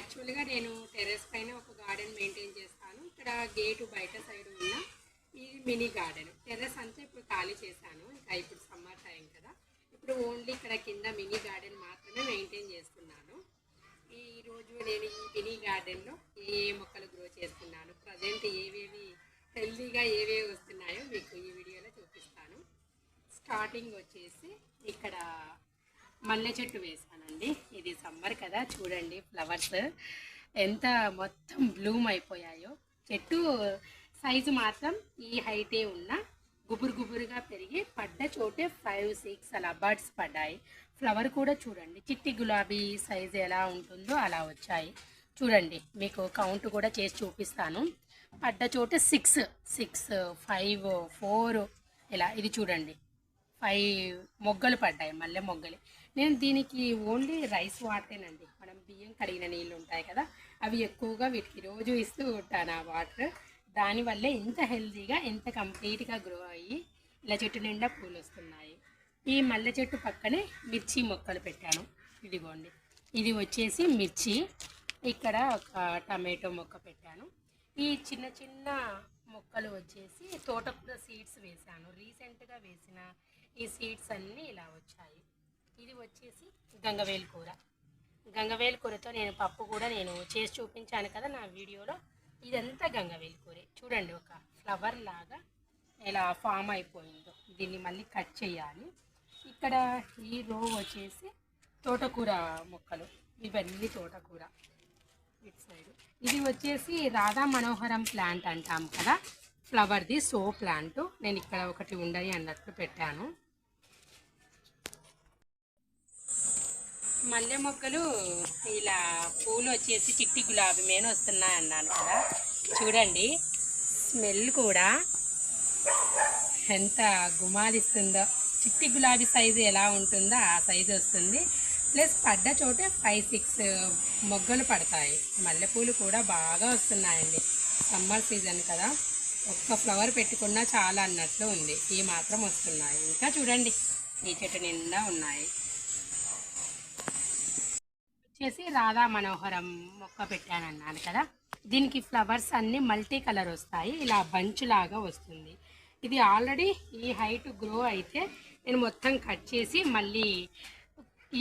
యాక్చువల్గా నేను టెర్రస్ పైన ఒక గార్డెన్ మెయింటైన్ చేస్తాను. ఇక్కడ గేటు బయట సైడ్ ఉన్న ఇది మినీ గార్డెన్. టెర్రస్ అంతా ఇప్పుడు ఖాళీ చేశాను, ఇంకా ఇప్పుడు సమ్మర్ టైం కదా. ఇప్పుడు ఓన్లీ ఇక్కడ కింద మినీ గార్డెన్ మాత్రమే మెయింటైన్ చేస్తున్నాను. ఈరోజు నేను ఈ మినీ గార్డెన్లో ఏ మొక్కలు గ్రో చేస్తున్నాను, ప్రజెంట్ ఏవేవి హెల్తీగా ఏవేవి వస్తున్నాయో మీకు ఈ వీడియోలో చూపిస్తాను. స్టార్టింగ్ వచ్చేసి ఇక్కడ మల్లె చెట్టు వేసానండి. ఇది సమ్మర్ కదా, చూడండి ఫ్లవర్స్ ఎంత మొత్తం బ్లూమ్ అయిపోయాయో. చెట్టు సైజు మాత్రం ఈ హైటే ఉన్న గుబురు గుబురుగా పెరిగి పడ్డ చోటే 5-6 అలా బర్డ్స్ పడ్డాయి. ఫ్లవర్ కూడా చూడండి చిట్టి గులాబీ సైజు ఎలా ఉంటుందో అలా వచ్చాయి. చూడండి మీకు కౌంట్ కూడా చేసి చూపిస్తాను. పడ్డ చోట 6, 5, 4 ఇలా. ఇది చూడండి 5 మొగ్గలు పడ్డాయి, మల్లె మొగ్గలు. నేను దీనికి ఓన్లీ రైస్ వాటరేనండి, మనం బియ్యం కడిగిన నీళ్ళు ఉంటాయి కదా, అవి ఎక్కువగా వీటికి రోజు ఇస్తూ ఉంటాను ఆ వాటర్. దానివల్లే ఇంత హెల్తీగా ఎంత కంప్లీట్గా గ్రో అయ్యి ఇలా చెట్టు నిండా పూలు వస్తున్నాయి. ఈ మల్లె చెట్టు పక్కనే మిర్చి మొక్కలు పెట్టాను. ఇదిగోండి, ఇది వచ్చేసి మిర్చి. ఇక్కడ ఒక టమాటో మొక్క పెట్టాను. ఈ చిన్న చిన్న మొక్కలు వచ్చేసి తోటకూర సీడ్స్ వేసాను. రీసెంట్గా వేసిన ఈ సీడ్స్ అన్నీ ఇలా వచ్చాయి. ఇది వచ్చేసి గంగవేలు కూర. గంగవేలు కూరతో నేను పప్పు కూడా నేను చేసి చూపించాను కదా నా వీడియోలో. ఇదంతా గంగవేలు కూరే. చూడండి ఒక ఫ్లవర్ లాగా ఎలా ఫామ్ అయిపోయిందో. దీన్ని మళ్ళీ కట్ చేయాలి. ఇక్కడ ఈ రో వచ్చేసి తోటకూర మొక్కలు, ఇవన్నీ తోటకూర. ఇటు సైడ్ ఇది వచ్చేసి రాధా మనోహరం ప్లాంట్ అంటాం కదా, ఫ్లవర్ది సో ప్లాంట్. నేను ఇక్కడ ఒకటి ఉండని అన్నట్లు పెట్టాను. మల్లె మొక్కలు ఇలా పూలు వచ్చేసి చిట్టి గులాబీ మేన వస్తున్నాయి అన్నాను కదా, చూడండి స్మెల్ కూడా ఎంత గుమాలిస్తుందో. చిట్టి గులాబీ సైజు ఎలా ఉంటుందో ఆ సైజు వస్తుంది. ప్లస్ పడ్డ చోటే 5-6 మొగ్గలు పడతాయి. మల్లెపూలు కూడా బాగా వస్తున్నాయండి. సమ్మర్ సీజన్ కదా, ఒక్క ఫ్లవర్ పెట్టుకున్నా చాలా అన్నట్లు ఉంది. ఈ మాత్రం వస్తున్నాయి. ఇంకా చూడండి ఈ చెట్టు నిండా ఉన్నాయి. వచ్చేసి రాధా మనోహరం మొక్క పెట్టానన్నాను కదా, దీనికి ఫ్లవర్స్ అన్నీ మల్టీ కలర్ వస్తాయి. ఇలా బంచ్ లాగా వస్తుంది. ఇది ఆల్రెడీ ఈ హైట్ గ్రో అయితే నేను మొత్తం కట్ చేసి మళ్ళీ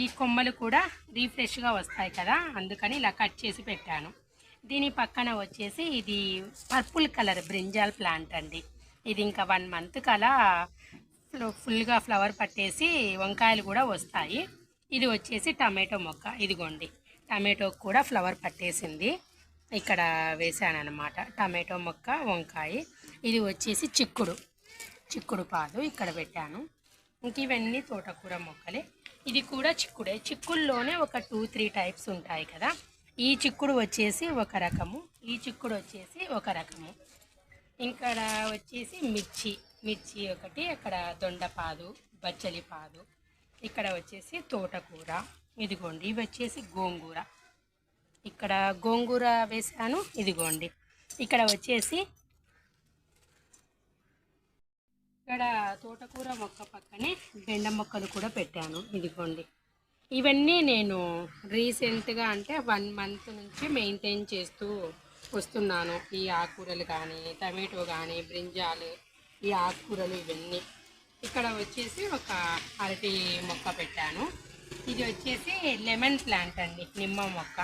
ఈ కొమ్మలు కూడా రీఫ్రెష్గా వస్తాయి కదా, అందుకని ఇలా కట్ చేసి పెట్టాను. దీని పక్కన వచ్చేసి ఇది పర్పుల్ కలర్ బ్రింజాల్ ప్లాంట్ అండి. ఇది ఇంకా 1 మంత్ కలా ఫుల్గా ఫ్లవర్ పట్టేసి వంకాయలు కూడా వస్తాయి. ఇది వచ్చేసి టమాటో మొక్క. ఇదిగోండి టమాటోకి కూడా ఫ్లవర్ పట్టేసింది. ఇక్కడ వేసానన్నమాట టమాటో మొక్క, వంకాయ. ఇది వచ్చేసి చిక్కుడు పాదు ఇక్కడ పెట్టాను. ఇంక ఇవన్నీ తోటకూర మొక్కలే. ఇది కూడా చిక్కుడే. చిక్కుల్లోనే ఒక 2-3 టైప్స్ ఉంటాయి కదా. ఈ చిక్కుడు వచ్చేసి ఒక రకము, ఈ చిక్కుడు వచ్చేసి ఒక రకము. ఇక్కడ వచ్చేసి మిర్చి ఒకటి, అక్కడ దొండపాదు, బచ్చలి పాదు. ఇక్కడ వచ్చేసి తోటకూర. ఇదిగోండి ఇవి వచ్చేసి గోంగూర. ఇక్కడ గోంగూర వేసాను. ఇదిగోండి ఇక్కడ వచ్చేసి ఇక్కడ తోటకూర మొక్క పక్కనే బెండ మొక్కలు కూడా పెట్టాను. ఇదిగోండి ఇవన్నీ నేను రీసెంట్గా అంటే 1 మంత్ నుంచి మెయింటైన్ చేస్తూ వస్తున్నాను. ఈ ఆకుకూరలు కానీ, టమాటో కానీ, బ్రింజాలు, ఈ ఆకుకూరలు ఇవన్నీ. ఇక్కడ వచ్చేసి ఒక అరటి మొక్క పెట్టాను. ఇది వచ్చేసి లెమన్ ప్లాంట్ అండి, నిమ్మ మొక్క.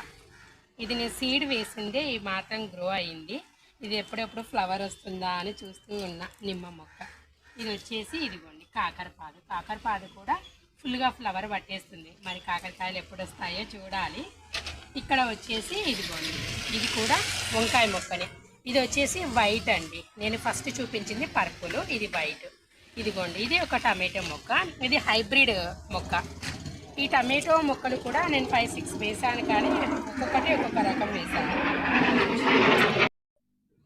ఇది నేను సీడ్ వేసిందే ఈ మాత్రం గ్రో అయ్యింది. ఇది ఎప్పుడెప్పుడు ఫ్లవర్ వస్తుందా అని చూస్తూ ఉన్నా. నిమ్మ మొక్క. ఇది వచ్చేసి ఇదిగోండి కాకరపాదు కూడా ఫుల్గా ఫ్లవర్ పట్టేస్తుంది. మరి కాకరకాయలు ఎప్పుడు వస్తాయో చూడాలి. ఇక్కడ వచ్చేసి ఇదిగోండి ఇది కూడా వంకాయ మొక్కనే. ఇది వచ్చేసి వైట్ అండి, నేను ఫస్ట్ చూపించింది పర్పుల్, ఇది వైట్. ఇదిగోండి ఇది ఒక టమాటో మొక్క, ఇది హైబ్రిడ్ మొక్క. ఈ టమాటో మొక్కలు కూడా నేను 5-6 వేసాను, కానీ ఒక్కొక్కటి ఒక్కొక్క రకం వేసాను.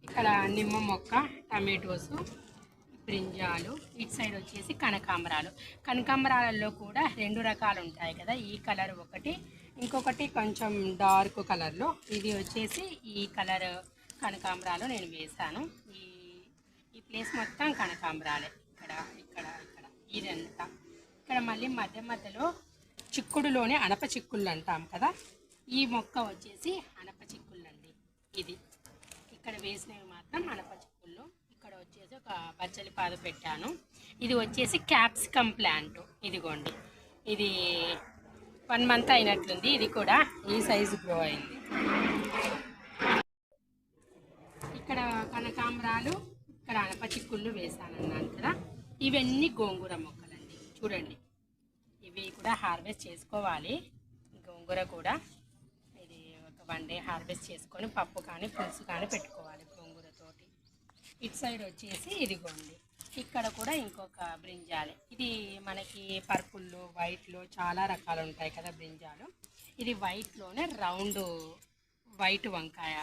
ఇక్కడ నిమ్మ మొక్క, టమాటోసు, బ్రింజాలు. ఇటు సైడ్ వచ్చేసి కనకాంబరాలలో కూడా 2 రకాలు ఉంటాయి కదా. ఈ కలర్ ఒకటి, ఇంకొకటి కొంచెం డార్క్ కలర్లో. ఇది వచ్చేసి ఈ కలర్ కనకాంబరాలు నేను వేసాను. ఈ ప్లేస్ మొత్తం కనకాంబరాలే. ఇక్కడ ఇదంతా. ఇక్కడ మళ్ళీ మధ్యలో చిక్కుడులోనే అనప చిక్కుళ్ళు అంటాం కదా, ఈ మొక్క వచ్చేసి అనప చిక్కుళ్ళండి. ఇది ఇక్కడ వేసినవి మాత్రం అనప చిక్కుళ్ళు. ఇక్కడ వచ్చేసి ఒక బచ్చలి పాదు పెట్టాను. ఇది వచ్చేసి క్యాప్సికమ్ ప్లాంట్. ఇదిగోండి, ఇది 1 మంత్ అయినట్లుంది. ఇది కూడా ఈ సైజు గ్రో అయింది. ఇక్కడ కనకాంబరాలు, ఇక్కడ అనప చిక్కుళ్ళు వేసానన్నాను కదా. ఇవన్నీ గోంగూర మొక్కలండి. చూడండి, ఇవి కూడా హార్వెస్ట్ చేసుకోవాలి. గోంగూర కూడా ఇది ఒక 1 డే హార్వెస్ట్ చేసుకొని పప్పు కానీ పులుసు కానీ పెట్టుకోవాలి గోంగూరతోటి. ఇటు సైడ్ వచ్చేసి ఇదిగోండి, ఇక్కడ కూడా ఇంకొక బ్రింజాలు. ఇది మనకి పర్పుల్లో, వైట్లో చాలా రకాలు ఉంటాయి కదా బ్రింజాలు. ఇది వైట్లోనే రౌండ్ వైట్ వంకాయ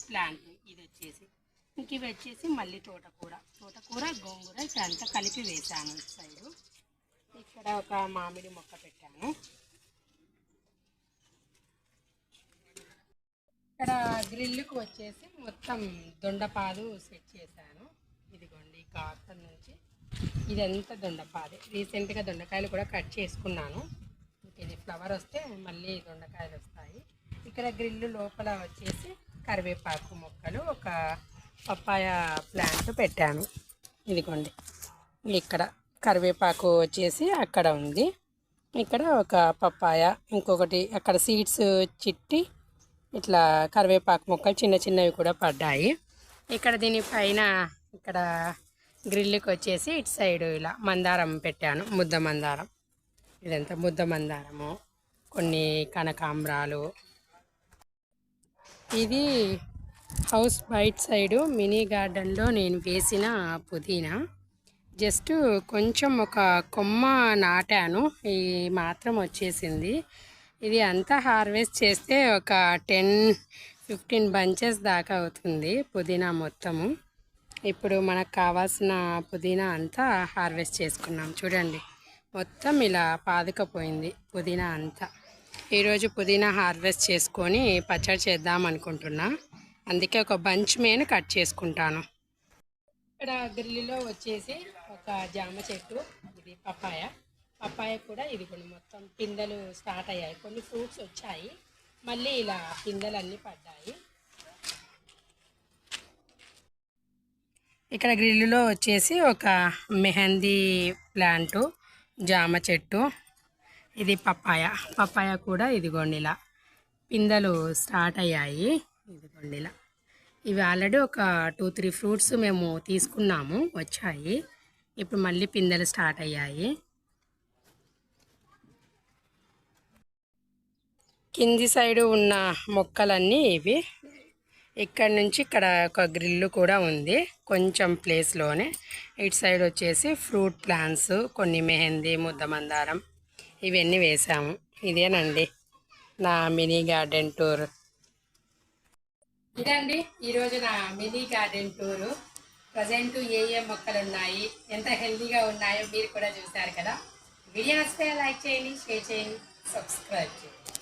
ప్లాంట్. ఇది వచ్చేసి ఇంక ఇవి వచ్చేసి మళ్ళీ తోటకూర, గోంగూర ఇక్కడంతా కలిపి వేసాను. ఇటు సైడు ఇక్కడ ఒక మామిడి మొక్క పెట్టాను. ఇక్కడ గ్రిల్లుకు వచ్చేసి మొత్తం దొండపాదు సెట్ చేశాను. ఇదిగోండి, కాస్త నుంచి ఇదంతా దొండపాదే. రీసెంట్గా దొండకాయలు కూడా కట్ చేసుకున్నాను. ఇది ఫ్లవర్ వస్తే మళ్ళీ దొండకాయలు వస్తాయి. ఇక్కడ గ్రిల్లు లోపల వచ్చేసి కరివేపాకు మొక్కలు, ఒక పప్పాయ ప్లాంట్ పెట్టాను. ఇదిగోండి, ఇక్కడ కరివేపాకు వచ్చేసి అక్కడ ఉంది. ఇక్కడ ఒక పప్పాయ, ఇంకొకటి అక్కడ సీడ్స్ చిట్టి ఇట్లా కరివేపాకు మొక్కలు చిన్న చిన్నవి కూడా పడ్డాయి. ఇక్కడ దీనిపైన ఇక్కడ గ్రిల్కి వచ్చేసి ఇటు సైడు ఇలా మందారం పెట్టాను, ముద్ద మందారం. ఇదంతా ముద్ద మందారము, కొన్ని కనకాంబరాలు. ఇది హౌస్ బయట సైడు మినీ గార్డెన్లో నేను వేసిన పుదీనా. జస్ట్ కొంచెం ఒక కొమ్మ నాటాను, ఈ మాత్రం వచ్చేసింది. ఇది అంతా హార్వెస్ట్ చేస్తే ఒక 10-15 బంచెస్ దాకా అవుతుంది పుదీనా మొత్తము. ఇప్పుడు మనకు కావాల్సిన పుదీనా అంతా హార్వెస్ట్ చేసుకున్నాం. చూడండి, మొత్తం ఇలా పాదుకపోయింది పుదీనా అంతా. ఈరోజు పుదీనా హార్వెస్ట్ చేసుకొని పచ్చడి చేద్దాం అనుకుంటున్నా. అందుకే ఒక బంచ్ మేను కట్ చేసుకుంటాను. ఇక్కడ గ్రిల్లీలో వచ్చేసి ఒక జామ చెట్టు, ఇది పప్పాయ కూడా ఇది కొన్ని మొత్తం పిందెలు స్టార్ట్ అయ్యాయి. కొన్ని ఫ్రూట్స్ వచ్చాయి, మళ్ళీ ఇలా పిందెలు అన్నీ పడ్డాయి. ఇక్కడ గ్రిల్లులో వచ్చేసి ఒక మెహందీ ప్లాంటు, జామ చెట్టు. ఇది పప్పాయ కూడా ఇదిగోండి ఇలా పిందెలు స్టార్ట్ అయ్యాయి. ఇదిగోండి ఇలా ఇవి ఆల్రెడీ ఒక 2-3 ఫ్రూట్స్ మేము తీసుకున్నాము, వచ్చాయి. ఇప్పుడు మళ్ళీ పిందెలు స్టార్ట్ అయ్యాయి. కింది సైడు ఉన్న మొక్కలన్నీ ఇవి. ఇక్కడ నుంచి ఇక్కడ ఒక గ్రిల్లు కూడా ఉంది కొంచెం ప్లేస్లోనే. ఇటు సైడ్ వచ్చేసి ఫ్రూట్ ప్లాంట్స్, కొన్ని మెహందీ, ముద్ద మందారం ఇవన్నీ వేసాము. ఇదేనండి నా మినీ గార్డెన్ టూర్. ఇదండి ఈరోజు నా మినీ గార్డెన్ టూరు. ప్రజెంట్ ఏ మొక్కలు ఉన్నాయి, ఎంత హెల్తీగా ఉన్నాయో మీరు కూడా చూశారు కదా. వీడియో నచ్చితే లైక్ చేయండి, షేర్ చేయండి, సబ్స్క్రైబ్ చేయండి.